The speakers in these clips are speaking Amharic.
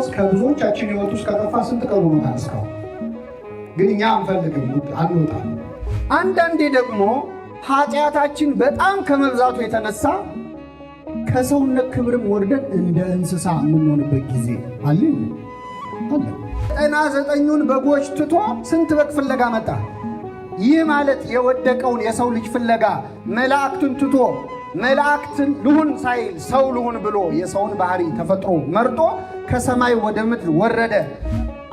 ክርስቶስ ከብዙዎቻችን ሕይወት ውስጥ ከጠፋ ስንት ቀኑ ሆኖታል እስካሁን። ግን እኛ አንፈልግም፣ አንወጣም። አንዳንዴ ደግሞ ኃጢአታችን በጣም ከመብዛቱ የተነሳ ከሰውነት ክብርም ወርደን እንደ እንስሳ የምንሆንበት ጊዜ አለ። 99ኙን በጎች ትቶ ስንት በግ ፍለጋ መጣ? ይህ ማለት የወደቀውን የሰው ልጅ ፍለጋ መላእክትን ትቶ መላእክትን ልሁን ሳይል ሰው ልሁን ብሎ የሰውን ባህሪ ተፈጥሮ መርጦ ከሰማይ ወደ ምድር ወረደ።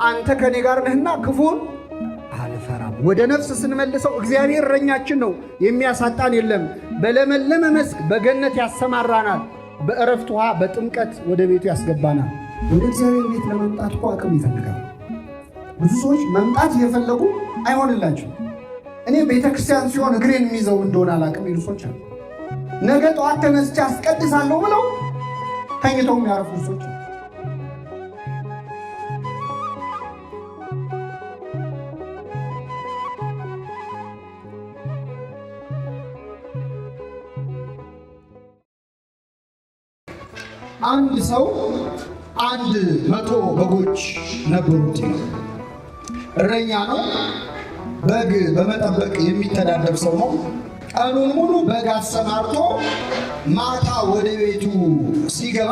አንተ ከኔ ጋር ነህና ክፉን አልፈራም። ወደ ነፍስ ስንመልሰው እግዚአብሔር እረኛችን ነው፣ የሚያሳጣን የለም። በለመለመ መስክ በገነት ያሰማራናል፣ በእረፍት ውሃ በጥምቀት ወደ ቤቱ ያስገባናል። ወደ እግዚአብሔር ቤት ለመምጣት እኮ አቅም ይፈልጋል። ብዙ ሰዎች መምጣት እየፈለጉ አይሆንላቸው። እኔ ቤተ ክርስቲያን ሲሆን እግሬን የሚይዘው እንደሆነ አላቅም ይሉ ሰዎች አሉ። ነገ ጠዋት ተነስቼ አስቀድሳለሁ ብለው ተኝተው የሚያረፉ ሰዎች አሉ። አንድ ሰው 100 በጎች ነበሩት። እረኛ ነው። በግ በመጠበቅ የሚተዳደር ሰው ነው። ቀኑን ሙሉ በግ አሰማርቶ ማታ ወደ ቤቱ ሲገባ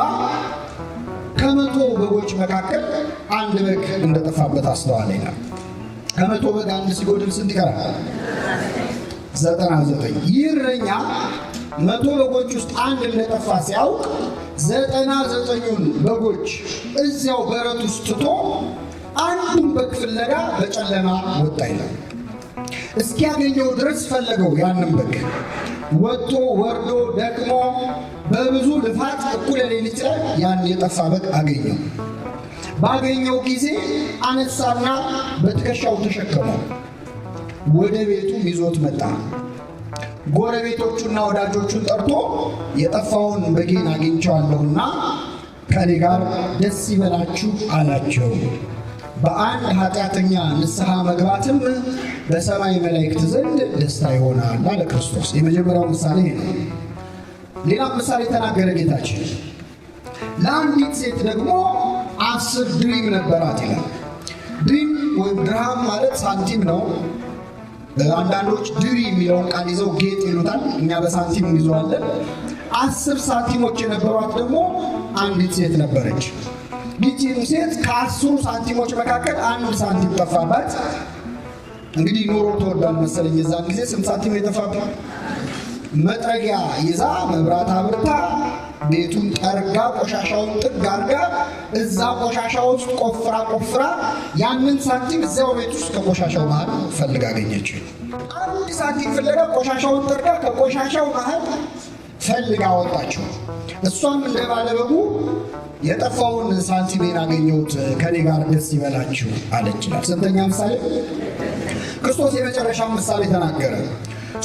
ከ100 በጎች መካከል አንድ በግ እንደጠፋበት አስተዋለ ይላል። ከ100 በግ አንድ ሲጎድል ስንት ይቀራል? 99። ይህ እረኛ 100 በጎች ውስጥ አንድ እንደጠፋ ሲያውቅ 99ኙን በጎች እዚያው በረት ውስጥ ትቶ አንዱን በግ ፍለጋ በጨለማ ወጣ ይላል። እስኪያገኘው ድረስ ፈለገው። ያንን በግ ወጥቶ ወርዶ ደክሞ በብዙ ልፋት እኩለ ሌሊት ላይ ያን የጠፋ በግ አገኘው። ባገኘው ጊዜ አነሳና በትከሻው ተሸከመው፣ ወደ ቤቱም ይዞት መጣ። ጎረቤቶቹና ወዳጆቹን ጠርቶ የጠፋውን በጌን አግኝቼዋለሁና ከኔ ጋር ደስ ይበላችሁ አላቸው። በአንድ ኃጢአተኛ ንስሐ መግባትም በሰማይ መላእክት ዘንድ ደስታ ይሆናል አለ ክርስቶስ። የመጀመሪያው ምሳሌ ነው። ሌላም ምሳሌ ተናገረ ጌታችን። ለአንዲት ሴት ደግሞ 10 ድሪም ነበራት ይላል። ድሪም ወይም ድርሃም ማለት ሳንቲም ነው። አንዳንዶች ድሪ የሚለውን ቃል ይዘው ጌጥ ይሉታል። እኛ በሳንቲም እንይዘዋለን። 10 ሳንቲሞች የነበሯት ደግሞ አንዲት ሴት ነበረች። ይህቺም ሴት ከ10 ሳንቲሞች መካከል 1 ሳንቲም ጠፋባት። እንግዲህ ኑሮ ተወዷል መሰለኝ የዛን ጊዜ። ስንት ሳንቲም የጠፋባት? መጥረጊያ ይዛ መብራት አብርታ ቤቱን ጠርጋ ቆሻሻውን ጥግ አርጋ እዛ ቆሻሻ ውስጥ ቆፍራ ያንን ሳንቲም እዚያው ቤት ውስጥ ከቆሻሻው መሃል ፈልጋ አገኘችው። አንድ ሳንቲም ፍለጋ ቆሻሻውን ጠርጋ ከቆሻሻው መሃል ፈልጋ አወጣችው። እሷም እንደ ባለበጉ የጠፋውን ሳንቲሜን አገኘሁት፣ ከኔ ጋር ደስ ይበላችሁ አለችላል። ስንተኛ ምሳሌ? ክርስቶስ የመጨረሻ ምሳሌ ተናገረ።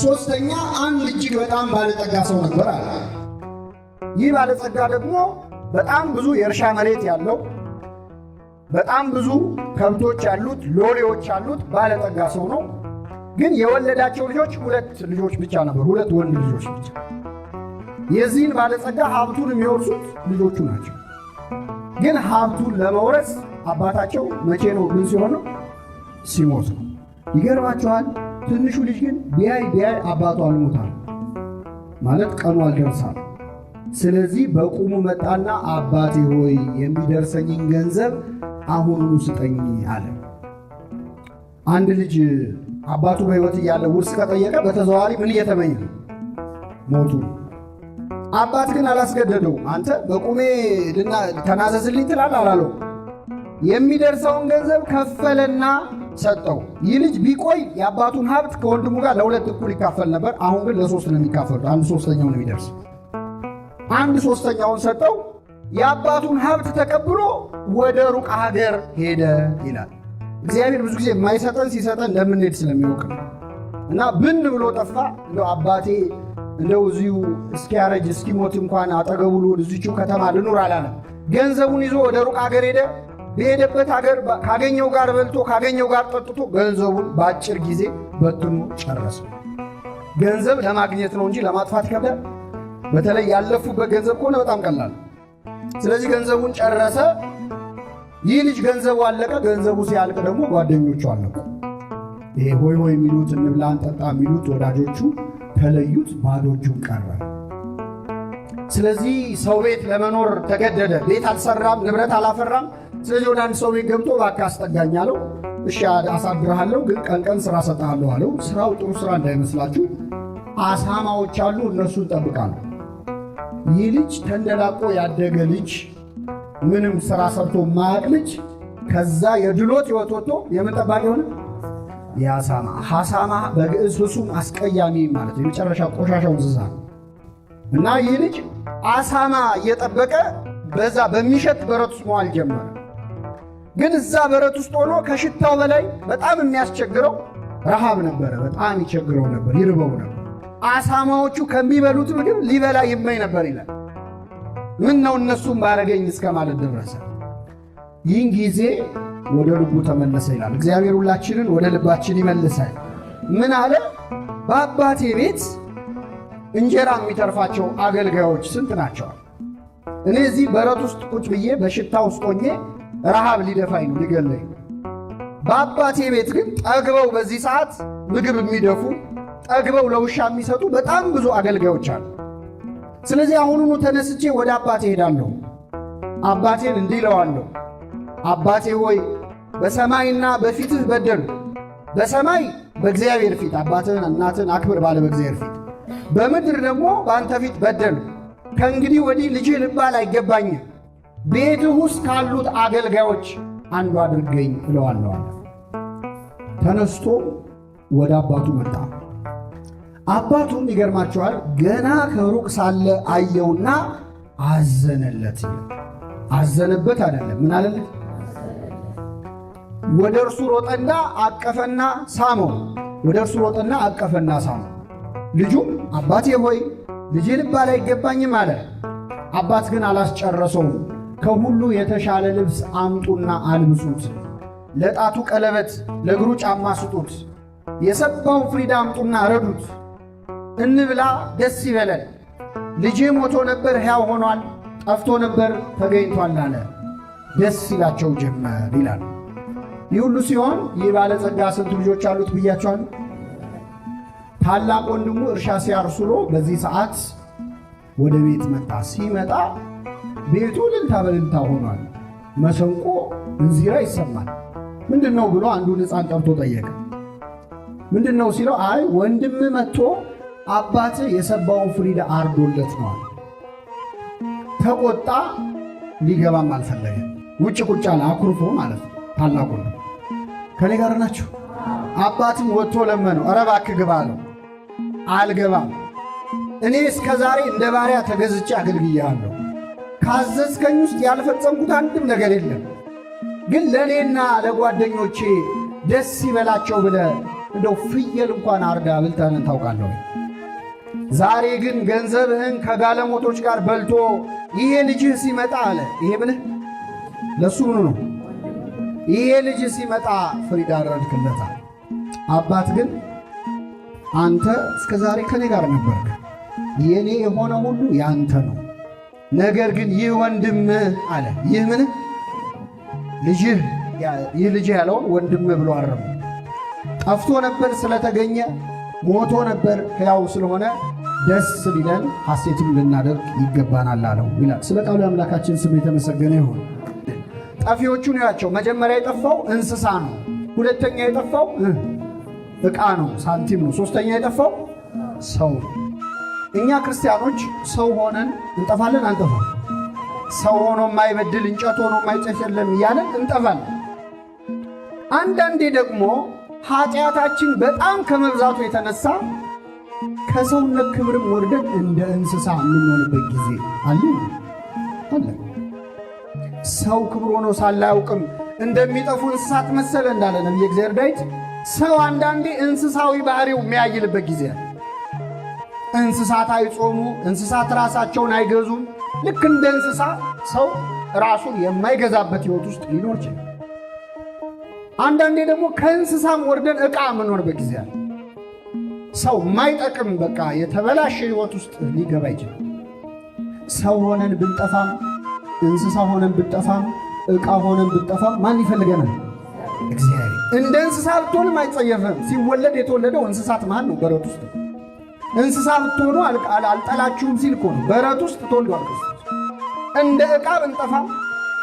ሶስተኛ አንድ እጅግ በጣም ባለጠጋ ሰው ነበር አለ። ይህ ባለጸጋ ደግሞ በጣም ብዙ የእርሻ መሬት ያለው፣ በጣም ብዙ ከብቶች ያሉት፣ ሎሌዎች ያሉት ባለጠጋ ሰው ነው። ግን የወለዳቸው ልጆች 2 ልጆች ብቻ ነበሩ፣ 2 ወንድ ልጆች ብቻ። የዚህን ባለጸጋ ሀብቱን የሚወርሱት ልጆቹ ናቸው። ግን ሀብቱን ለመውረስ አባታቸው መቼ ነው? ምን ሲሆን ነው? ሲሞት ነው። ይገርማቸዋል። ትንሹ ልጅ ግን ቢያይ አባቱ አልሞታል ማለት ቀኑ አልደረሳል። ስለዚህ በቁሙ መጣና አባቴ ሆይ የሚደርሰኝን ገንዘብ አሁኑኑ ስጠኝ አለ። አንድ ልጅ አባቱ በሕይወት እያለ ውርስ ከጠየቀ በተዘዋዋሪ ምን እየተመኘ ነው? ሞቱ። አባት ግን አላስገደደው። አንተ በቁሜ ተናዘዝልኝ ትላለህ አላለው። የሚደርሰውን ገንዘብ ከፈለና ሰጠው። ይህ ልጅ ቢቆይ የአባቱን ሀብት ከወንድሙ ጋር ለ2 እኩል ይካፈል ነበር። አሁን ግን ለ3 ነው የሚካፈሉት። 1/3 ነው የሚደርስ። 1/3 ሰጠው። የአባቱን ሀብት ተቀብሎ ወደ ሩቅ ሀገር ሄደ ይላል። እግዚአብሔር ብዙ ጊዜ የማይሰጠን ሲሰጠን እንደምንሄድ ስለሚያውቅ እና ብን ብሎ ጠፋ። እንደው አባቴ እንደው እዚሁ እስኪያረጅ እስኪሞት እንኳን አጠገቡ ልሁን እዚቹ ከተማ ልኑር አላለም። ገንዘቡን ይዞ ወደ ሩቅ ሀገር ሄደ። በሄደበት ሀገር ካገኘው ጋር በልቶ ካገኘው ጋር ጠጥቶ ገንዘቡን በአጭር ጊዜ በትኖ ጨረሰ። ገንዘብ ለማግኘት ነው እንጂ ለማጥፋት ይከብዳል። በተለይ ያለፉበት ገንዘብ ከሆነ በጣም ቀላል። ስለዚህ ገንዘቡን ጨረሰ። ይህ ልጅ ገንዘቡ አለቀ። ገንዘቡ ሲያልቅ ደግሞ ጓደኞቹ አለቁ። ይሄ ሆይ ሆይ የሚሉት እንብላ እንጠጣ የሚሉት ወዳጆቹ ተለዩት፣ ባዶ እጁን ቀረ። ስለዚህ ሰው ቤት ለመኖር ተገደደ። ቤት አልሰራም፣ ንብረት አላፈራም። ስለዚህ ወደ አንድ ሰው ቤት ገብቶ እባክህ አስጠጋኝ አለው። እሺ አሳድርሃለሁ፣ ግን ቀን ቀን ስራ ሰጥሃለሁ አለው። ስራው ጥሩ ስራ እንዳይመስላችሁ፣ አሳማዎች አሉ፣ እነሱን ጠብቃለሁ። ይህ ልጅ ተንደላቆ ያደገ ልጅ፣ ምንም ስራ ሰርቶ ማያቅ ልጅ ከዛ የድሎት ሕይወት ወጥቶ የምን ጠባቂ ሆነ? የአሳማ። ሐሳማ በግዕዝ ፍጹም አስቀያሚ ማለት የመጨረሻ ቆሻሻው እንስሳ እና ይህ ልጅ አሳማ እየጠበቀ በዛ በሚሸት በረት ውስጥ መዋል ጀመረ። ግን እዛ በረት ውስጥ ሆኖ ከሽታው በላይ በጣም የሚያስቸግረው ረሃብ ነበረ። በጣም ይቸግረው ነበር፣ ይርበው ነበር። አሳማዎቹ ከሚበሉት ምግብ ሊበላ ይመኝ ነበር ይላል። ምን ነው እነሱም ባረገኝ እስከ ማለት ደረሰ። ይህን ጊዜ ወደ ልቡ ተመለሰ ይላል። እግዚአብሔር ሁላችንን ወደ ልባችን ይመልሳል። ምን አለ? በአባቴ ቤት እንጀራ የሚተርፋቸው አገልጋዮች ስንት ናቸዋል? እኔ እዚህ በረት ውስጥ ቁጭ ብዬ በሽታ ውስጥ ሆኜ ረሃብ ሊደፋኝ ነው፣ ሊገለኝ። በአባቴ ቤት ግን ጠግበው በዚህ ሰዓት ምግብ የሚደፉ ጠግበው ለውሻ የሚሰጡ በጣም ብዙ አገልጋዮች አሉ። ስለዚህ አሁኑኑ ተነስቼ ወደ አባቴ ሄዳለሁ። አባቴን እንዲህ እለዋለሁ፣ አባቴ ሆይ በሰማይና በፊትህ በደሉ። በሰማይ በእግዚአብሔር ፊት አባትህን እናትህን አክብር ባለ በእግዚአብሔር ፊት፣ በምድር ደግሞ በአንተ ፊት በደሉ። ከእንግዲህ ወዲህ ልጅህ ልባል አይገባኝም። ቤትህ ውስጥ ካሉት አገልጋዮች አንዱ አድርገኝ እለዋለሁ አለ። ተነስቶ ወደ አባቱ መጣ። አባቱም ይገርማቸዋል፣ ገና ከሩቅ ሳለ አየውና አዘነለት። አዘነበት አይደለም፣ ምን አለለት? ወደ እርሱ ሮጠና አቀፈና ሳመው። ወደ እርሱ ሮጠና አቀፈና ሳመው። ልጁም አባቴ ሆይ ልጄ ልባል አይገባኝም አለ። አባት ግን አላስጨረሰውም። ከሁሉ የተሻለ ልብስ አምጡና አልብሱት፣ ለጣቱ ቀለበት፣ ለእግሩ ጫማ ስጡት፣ የሰባውን ፍሪዳ አምጡና ረዱት፣ እንብላ ደስ ይበለን። ልጄ ሞቶ ነበር ሕያው ሆኗል፣ ጠፍቶ ነበር ተገኝቷል አለ። ደስ ይላቸው ጀመር ይላል። ይህ ሁሉ ሲሆን ይህ ባለጸጋ ስንት ልጆች አሉት ብያቸዋል? ታላቅ ወንድሙ እርሻ ሲያርስ ውሎ በዚህ ሰዓት ወደ ቤት መጣ። ሲመጣ ቤቱ እልልታ በእልልታ ሆኗል። መሰንቆ እንዚራ ይሰማል። ምንድነው ብሎ አንዱን ሕፃን ጠርቶ ጠየቀ። ምንድነው ሲለው፣ አይ ወንድም መጥቶ አባት የሰባውን ፍሪዳ አርዶለት ነው። ተቆጣ። ሊገባም አልፈለገ። ውጭ ቁጭ አለ፣ አኩርፎ ማለት ነው። ታላቁ ነው። ከኔ ጋር ናችሁ? አባትም ወጥቶ ለመነው፣ ኧረ እባክህ ግባ አለው። አልገባም፣ እኔ እስከ ዛሬ እንደ ባሪያ ተገዝቼ አገልግያለሁ። ካዘዝከኝ ውስጥ ያልፈጸምኩት አንድም ነገር የለም። ግን ለእኔና ለጓደኞቼ ደስ ይበላቸው ብለህ እንደው ፍየል እንኳን አርዳ ብልተንን ታውቃለሁ። ዛሬ ግን ገንዘብህን ከጋለሞቶች ጋር በልቶ ይሄ ልጅህ ሲመጣ አለ። ይሄ ምንህ ለሱ ምኑ ነው? ይሄ ልጅ ሲመጣ ፍሪዳ አረድክለታል። አባት ግን አንተ እስከ ዛሬ ከኔ ጋር ነበርክ፣ የኔ የሆነ ሁሉ ያንተ ነው። ነገር ግን ይህ ወንድምህ አለ። ይህ ምንህ? ልጅህ። ይህ ልጅህ ያለውን ወንድምህ ብሎ አረሙ። ጠፍቶ ነበር ስለተገኘ፣ ሞቶ ነበር ሕያው ስለሆነ ደስ ሊለን ሐሴትም ልናደርግ ይገባናል አለው ይላል። ስለ ቃሉ አምላካችን ስም የተመሰገነ ይሁን። ጠፊዎቹን ያቸው መጀመሪያ የጠፋው እንስሳ ነው። ሁለተኛ የጠፋው ዕቃ ነው፣ ሳንቲም ነው። ሶስተኛ የጠፋው ሰው ነው። እኛ ክርስቲያኖች ሰው ሆነን እንጠፋለን አንጠፋም? ሰው ሆኖ የማይበድል እንጨት ሆኖ የማይጨስ የለም እያለን እንጠፋለን። አንዳንዴ ደግሞ ኃጢአታችን በጣም ከመብዛቱ የተነሳ ከሰውነት ክብርም ወርደን እንደ እንስሳ የምንሆንበት ጊዜ አለ። ሰው ክብር ሆኖ ሳለ አያውቅም እንደሚጠፉ እንስሳት መሰለ እንዳለ ነቢየ እግዚአብሔር ዳዊት። ሰው አንዳንዴ እንስሳዊ ባህሪው የሚያይልበት ጊዜ አለ። እንስሳት አይጾሙ፣ እንስሳት ራሳቸውን አይገዙም። ልክ እንደ እንስሳ ሰው ራሱን የማይገዛበት ሕይወት ውስጥ ሊኖር ይችላል። አንዳንዴ ደግሞ ከእንስሳም ወርደን ዕቃ የምንሆንበት ጊዜ አለ። ሰው የማይጠቅም በቃ የተበላሸ ሕይወት ውስጥ ሊገባ ይችላል። ሰው ሆነን ብንጠፋም እንስሳ ሆነን ብንጠፋም ዕቃ ሆነን ብንጠፋ ማን ይፈልገናል? እግዚአብሔር። እንደ እንስሳ ብትሆንም አይጸየፍም። ሲወለድ የተወለደው እንስሳት መሃል ነው፣ በረት ውስጥ። እንስሳ ብትሆኑ አልጠላችሁም ሲል እኮ ነው፣ በረት ውስጥ ተወልዷል ክርስቶስ። እንደ ዕቃ ብንጠፋ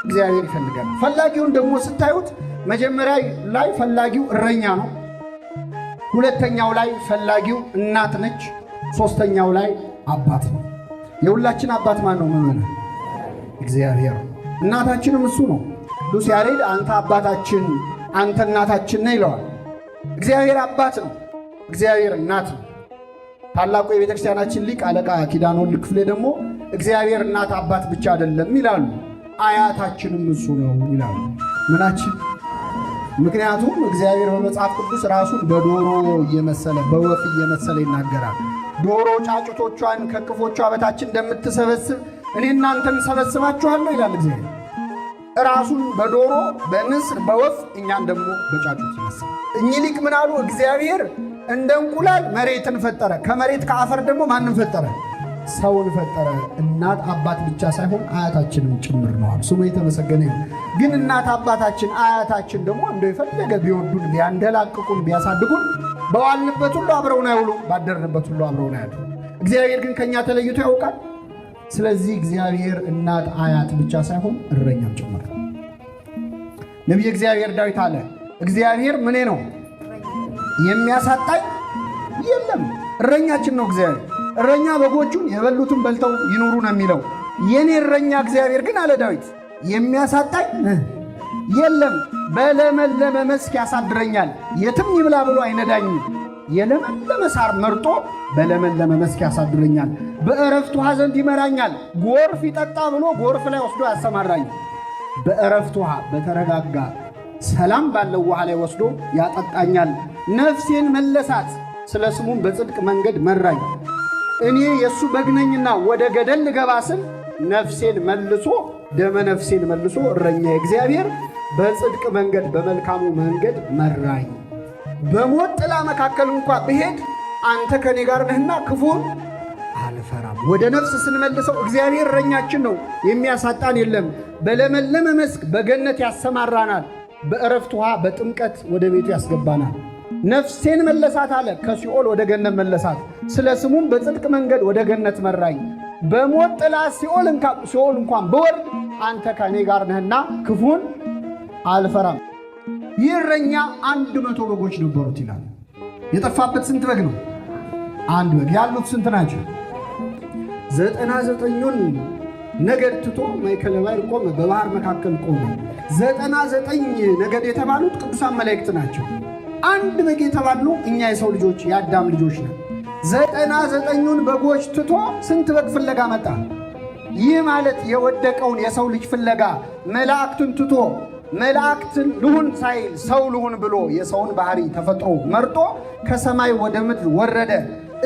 እግዚአብሔር ይፈልገናል። ፈላጊውን ደግሞ ስታዩት መጀመሪያ ላይ ፈላጊው እረኛ ነው። ሁለተኛው ላይ ፈላጊው እናት ነች። ሶስተኛው ላይ አባት ነው። የሁላችን አባት ማን ነው? ምን እግዚአብሔር። እናታችንም እሱ ነው። ቅዱስ ያሬድ አንተ አባታችን አንተ እናታችን ነህ ይለዋል። እግዚአብሔር አባት ነው፣ እግዚአብሔር እናት ነው። ታላቁ የቤተ ክርስቲያናችን ሊቅ አለቃ ኪዳነ ወልድ ክፍሌ ደግሞ እግዚአብሔር እናት አባት ብቻ አይደለም ይላሉ፣ አያታችንም እሱ ነው ይላሉ። ምናችን? ምክንያቱም እግዚአብሔር በመጽሐፍ ቅዱስ ራሱን በዶሮ እየመሰለ በወፍ እየመሰለ ይናገራል። ዶሮ ጫጩቶቿን ከቅፎቿ በታች እንደምትሰበስብ እኔ እናንተን ሰበስባችኋለሁ ይላል እግዚአብሔር። ራሱን በዶሮ በንስር በወፍ እኛን ደግሞ በጫጩት ይመስል። እኚህ ሊቅ ምን አሉ? እግዚአብሔር እንደ እንቁላል መሬትን ፈጠረ፣ ከመሬት ከአፈር ደግሞ ማንን ፈጠረ? ሰውን ፈጠረ። እናት አባት ብቻ ሳይሆን አያታችንም ጭምር ነው። ስሙ የተመሰገነ ይሁን። ግን እናት አባታችን አያታችን ደግሞ እንደው የፈለገ ቢወዱን ቢያንደላቅቁን ቢያሳድጉን በዋልንበት ሁሉ አብረውን አይውሉ፣ ባደርንበት ሁሉ አብረውን አይውሉ። እግዚአብሔር ግን ከኛ ተለይቶ ያውቃል። ስለዚህ እግዚአብሔር እናት አያት ብቻ ሳይሆን እረኛም ጭምር ነው። ነቢየ እግዚአብሔር ዳዊት አለ እግዚአብሔር ምኔ ነው? የሚያሳጣኝ የለም። እረኛችን ነው እግዚአብሔር። እረኛ በጎቹን የበሉትን በልተው ይኑሩ ነው የሚለው። የኔ እረኛ እግዚአብሔር ግን አለ ዳዊት የሚያሳጣኝ የለም። በለመለመ መስክ ያሳድረኛል፣ የትም ይብላ ብሎ አይነዳኝም። የለመለመ ሳር መርጦ በለመለመ መስክ ያሳድረኛል። በዕረፍት ውሃ ዘንድ ይመራኛል፣ ጎርፍ ይጠጣ ብሎ ጎርፍ ላይ ወስዶ ያሰማራኛል። በዕረፍት ውሃ በተረጋጋ ሰላም ባለው ውሃ ላይ ወስዶ ያጠጣኛል። ነፍሴን መለሳት፣ ስለ ስሙም በጽድቅ መንገድ መራኝ። እኔ የእሱ በግ ነኝና ወደ ገደል ልገባ ስል ነፍሴን መልሶ ደመ ነፍሴን መልሶ እረኛ እግዚአብሔር በጽድቅ መንገድ በመልካሙ መንገድ መራኝ። በሞት ጥላ መካከል እንኳ ብሄድ አንተ ከኔ ጋር ነህና ክፉን አልፈራም። ወደ ነፍስ ስንመልሰው እግዚአብሔር እረኛችን ነው፣ የሚያሳጣን የለም። በለመለመ መስክ በገነት ያሰማራናል፣ በዕረፍት ውሃ በጥምቀት ወደ ቤቱ ያስገባናል። ነፍሴን መለሳት አለ፣ ከሲኦል ወደ ገነት መለሳት። ስለ ስሙም በጽድቅ መንገድ ወደ ገነት መራኝ። በሞት ጥላ ሲኦል እንኳን ብወርድ አንተ ከኔ ጋር ነህና ክፉን አልፈራም። ይህ እረኛ 100 በጎች ነበሩት ይላል። የጠፋበት ስንት በግ ነው? አንድ በግ። ያሉት ስንት ናቸው? 99ኙን ነገድ ትቶ ማእከለ ባሕር ቆመ፣ በባህር መካከል ቆመ። 99 ነገድ የተባሉት ቅዱሳን መላእክት ናቸው። አንድ በግ የተባልነው እኛ የሰው ልጆች የአዳም ልጆች ነን። 99ኙን በጎች ትቶ ስንት በግ ፍለጋ መጣ? ይህ ማለት የወደቀውን የሰው ልጅ ፍለጋ መላእክትን ትቶ መላእክትን ልሁን ሳይል ሰው ልሁን ብሎ የሰውን ባህሪ ተፈጥሮ መርጦ ከሰማይ ወደ ምድር ወረደ።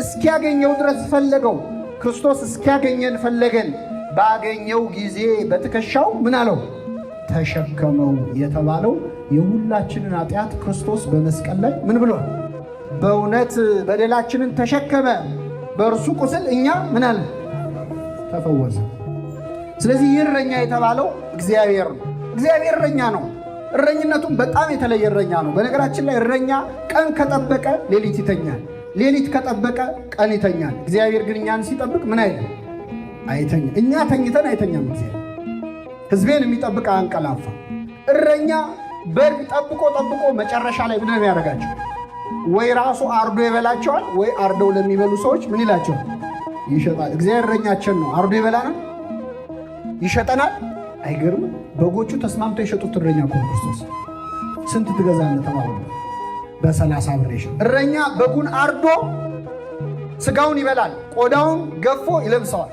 እስኪያገኘው ድረስ ፈለገው። ክርስቶስ እስኪያገኘን ፈለገን። ባገኘው ጊዜ በትከሻው ምን አለው? ተሸከመው የተባለው የሁላችንን ኃጢአት ክርስቶስ በመስቀል ላይ ምን ብሎ በእውነት በደላችንን ተሸከመ። በእርሱ ቁስል እኛ ምን አለ? ተፈወሰ። ስለዚህ ይህ እረኛ የተባለው እግዚአብሔር ነው። እግዚአብሔር እረኛ ነው። እረኝነቱም በጣም የተለየ እረኛ ነው። በነገራችን ላይ እረኛ ቀን ከጠበቀ ሌሊት ይተኛል፣ ሌሊት ከጠበቀ ቀን ይተኛል። እግዚአብሔር ግን እኛን ሲጠብቅ ምን አይልም? አይተኛ። እኛ ተኝተን አይተኛም። እግዚአብሔር ሕዝቤን የሚጠብቅ አንቀላፋ። እረኛ በግ ጠብቆ መጨረሻ ላይ ምንድን ነው ያደርጋቸው? ወይ ራሱ አርዶ ይበላቸዋል፣ ወይ አርደው ለሚበሉ ሰዎች ምን ይላቸዋል? ይሸጣል። እግዚአብሔር እረኛችን ነው። አርዶ ይበላናል፣ ይሸጠናል። አይገርም? በጎቹ ተስማምተው የሸጡት እረኛ እኮ ክርስቶስ። ስንት ትገዛለህ ተባለ? በ30 ብር ይሸጥ። እረኛ በጉን አርዶ ስጋውን ይበላል፣ ቆዳውን ገፎ ይለብሰዋል።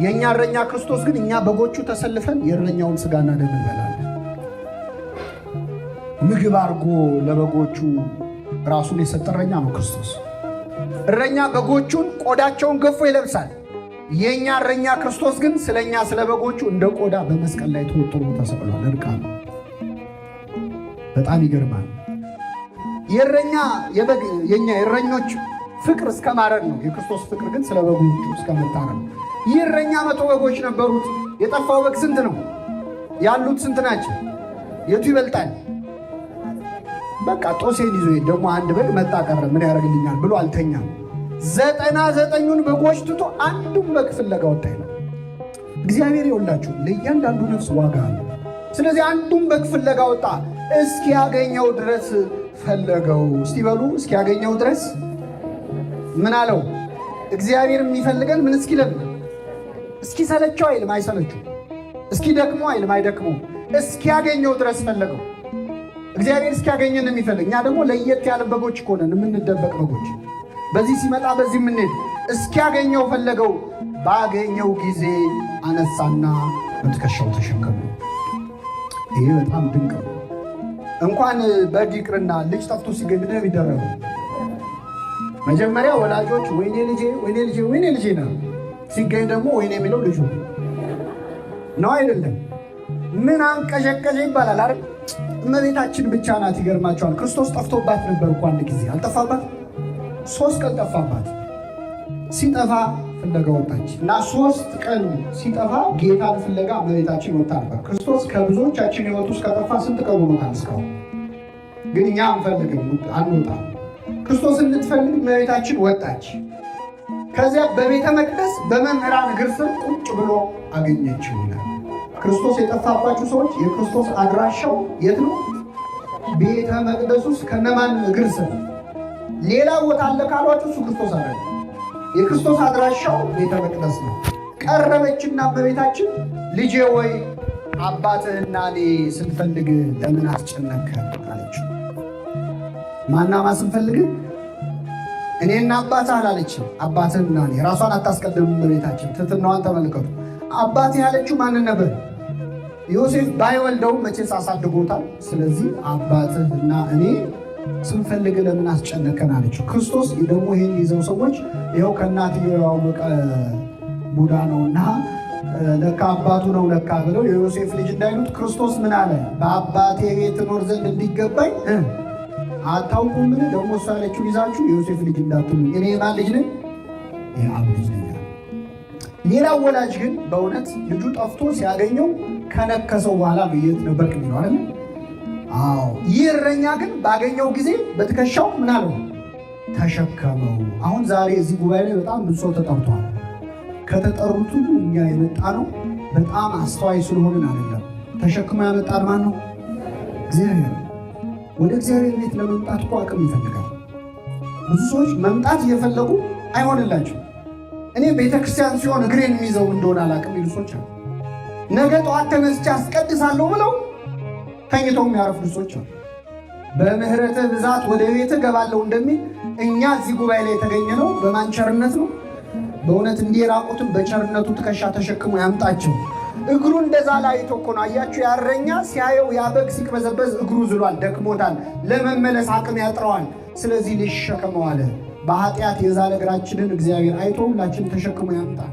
የእኛ እረኛ ክርስቶስ ግን እኛ በጎቹ ተሰልፈን የእረኛውን ስጋና ደም እንበላለን። ምግብ አድርጎ ለበጎቹ ራሱን የሰጠ እረኛ ነው ክርስቶስ። እረኛ በጎቹን ቆዳቸውን ገፎ ይለብሳል። የእኛ እረኛ ክርስቶስ ግን ስለኛ ስለ በጎቹ እንደ ቆዳ በመስቀል ላይ ተወጥሮ ተሰቅሏል። እርቃኑ። በጣም ይገርማል። የእረኛ የኛ የእረኞች ፍቅር እስከ ማረድ ነው። የክርስቶስ ፍቅር ግን ስለ በጎቹ እስከ መታረድ ነው። ይህ እረኛ 100 በጎች ነበሩት። የጠፋው በግ ስንት ነው? ያሉት ስንት ናቸው? የቱ ይበልጣል? በቃ ጦሴን ይዞ ደግሞ አንድ በግ መጣ ቀረ ምን ያደርግልኛል ብሎ አልተኛም። 99ኙን በጎች ትቶ አንዱን በግ ፍለጋ ወጣ ይላል። እግዚአብሔር ይወላችሁ ለእያንዳንዱ ነፍስ ዋጋ አለ። ስለዚህ አንዱን በግ ፍለጋ ወጣ፣ እስኪያገኘው ድረስ ፈለገው። እስቲ በሉ እስኪያገኘው ድረስ ምን አለው? እግዚአብሔር የሚፈልገን ምን እስኪለን? እስኪሰለቸው አይልም አይሰለችው፣ እስኪደክመው አይልም አይደክመው፣ እስኪያገኘው ድረስ ፈለገው። እግዚአብሔር እስኪያገኘን የሚፈልግ፣ እኛ ደግሞ ለየት ያለ በጎች እኮ ነን፣ የምንደበቅ በጎች፣ በዚህ ሲመጣ በዚህ የምንሄድ። እስኪያገኘው ፈለገው፣ ባገኘው ጊዜ አነሳና በትከሻው ተሸከመ። ይሄ በጣም ድንቅ ነው። እንኳን በግ ይቅርና ልጅ ጠፍቶ ሲገኝ ምንድን ነው የሚደረገው? መጀመሪያ ወላጆች ወይኔ ልጄ ወይኔ ልጄ ወይኔ ልጄ ነው፣ ሲገኝ ደግሞ ወይኔ የሚለው ልጁ ነው አይደለም? ምን አንቀዠቀዠ ይባላል አይደል? እመቤታችን ብቻ ናት። ይገርማቸዋል። ክርስቶስ ጠፍቶባት ነበር እኮ አንድ ጊዜ አልጠፋባት፣ 3 ቀን ጠፋባት። ሲጠፋ ፍለጋ ወጣች እና 3 ቀን ሲጠፋ ጌታን ፍለጋ እመቤታችን ወጣ ነበር። ክርስቶስ ከብዙዎቻችን ሕይወት ውስጥ ከጠፋ ስንት ቀን ሆኖታል እስካሁን? ግን እኛ አንፈልግም፣ አንወጣም። ክርስቶስ እንድትፈልግ እመቤታችን ወጣች። ከዚያ በቤተ መቅደስ በመምህራን እግር ስር ቁጭ ብሎ አገኘችው ይላል። ክርስቶስ የጠፋባችሁ ሰዎች የክርስቶስ አድራሻው የት ነው? ቤተ መቅደስ ውስጥ ከነማን እግር ስር? ሌላ ቦታ አለ ካሏችሁ እሱ ክርስቶስ አለ። የክርስቶስ አድራሻው ቤተ መቅደስ ነው። ቀረበችና እመቤታችን ልጄ ወይ አባትህና እኔ ስንፈልግ ለምን አስጨነቅከን አለችው። ማናማ ስንፈልግ? እኔና አባትህ አላለችም። አባትህና እኔ ራሷን አታስቀድም እመቤታችን። ትሕትናዋን ተመልከቱ። አባትህ ያለችው ማንን ነበር? ዮሴፍ ባይወልደውም መቼስ አሳድጎታል። ስለዚህ አባትህና እኔ ስንፈልግ ለምን አስጨነቀን አለችው። ክርስቶስ ደግሞ ይህን ይዘው ሰዎች ይኸው ከእናትየው ያወቀ ቡዳ ነውና ለካ አባቱ ነው ለካ ብለው የዮሴፍ ልጅ እንዳይሉት ክርስቶስ ምን አለ? በአባቴ ቤት እኖር ዘንድ እንዲገባኝ አታውቁምን? ደግሞ እሷ ያለችው ይዛችሁ የዮሴፍ ልጅ እንዳትሉ፣ እኔ የማን ልጅ ነኝ? የአብ ልጅ ነኝ። ሌላው ወላጅ ግን በእውነት ልጁ ጠፍቶ ሲያገኘው ከነከሰው በኋላ የት ነበርክ የሚለው አይደል? አዎ። ይህ እረኛ ግን ባገኘው ጊዜ በትከሻው ምን አለው? ተሸከመው። አሁን ዛሬ እዚህ ጉባኤ ላይ በጣም ብዙ ሰው ተጠርቷል። ከተጠሩት ሁሉ እኛ የመጣ ነው በጣም አስተዋይ ስለሆንን አይደለም። ተሸክሞ ያመጣን ማን ነው? እግዚአብሔር። ወደ እግዚአብሔር ቤት ለመምጣት እኮ አቅም ይፈልጋል። ብዙ ሰዎች መምጣት እየፈለጉ አይሆንላቸው። እኔ ቤተክርስቲያን ሲሆን እግሬን የሚይዘው እንደሆነ አላቅም ይሉ ሰዎች አሉ። ነገ ጠዋት ተነስቼ አስቀድሳለሁ ብለው ተኝተው የሚያረፍዱ ሰዎች አሉ። በምህረትህ ብዛት ወደ ቤትህ እገባለሁ እንደሚል እኛ እዚህ ጉባኤ ላይ የተገኘነው በማን ቸርነት ነው? በእውነት እንዲህ የራቁትን በቸርነቱ ትከሻ ተሸክሞ ያምጣቸው። እግሩ እንደዛ ላይ እኮ ነው። አያችሁ፣ ያረኛ ሲያየው ያበግ ሲቅበዘበዝ እግሩ ዝሏል፣ ደክሞታል፣ ለመመለስ አቅም ያጥረዋል። ስለዚህ ሊሸከመው አለ። በኃጢአት የዛለ እግራችንን እግዚአብሔር አይቶ ሁላችን ተሸክሞ ያምጣል።